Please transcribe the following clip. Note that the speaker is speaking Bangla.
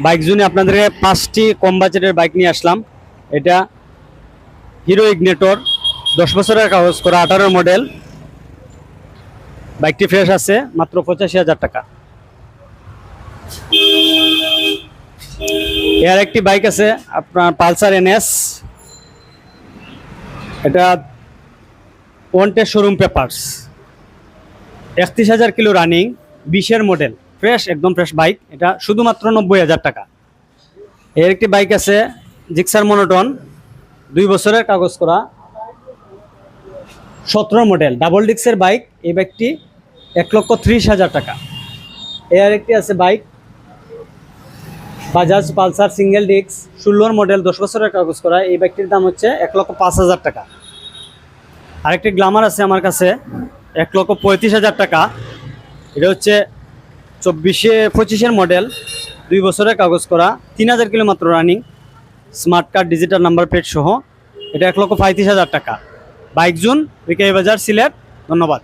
বাইক জোনে আপনাদেরকে 5টি কম বাজেটের বাইক নিয়ে আসলাম। এটা হিরো ইগনিটর, 10 বছরের কাগজ করা, 18 মডেল। বাইকটি ফ্রেশ আছে, মাত্র 85,000 টাকা। এর একটি বাইক আছে আপনার পালসার এনএস, এটা wanted showroom papers, 31,000 kilo running, 20-এর মডেল, ফ্রেশ, একদম ফ্রেশ বাইক। এটা শুধুমাত্র 90,000 টাকা। এর একটি বাইক আছে জিক্সার মনোটন, 2 বছরের কাগজ করা, 17 মডেল, ডাবল ডিক্সের বাইক। এই বাইকটি 1,30,000 টাকা। এর একটি আছে বাইক বাজাজ পালসার সিঙ্গেল ডিক্স, 16 মডেল, 10 বছরের কাগজ করা। এই বাইকটির দাম হচ্ছে 1,05,000 টাকা। আরেকটি গ্লামার আছে আমার কাছে, 1,35,000 টাকা। এটা হচ্ছে 25-এর মডেল, 2 বছরের কাগজ করা, 3,000 কিলো মাত্র running, smart card, digital number plate সহ। এটা 1,35,000 টাকা। বাইক জোন, বিকাশ বাজার, সিলেট। ধন্যবাদ।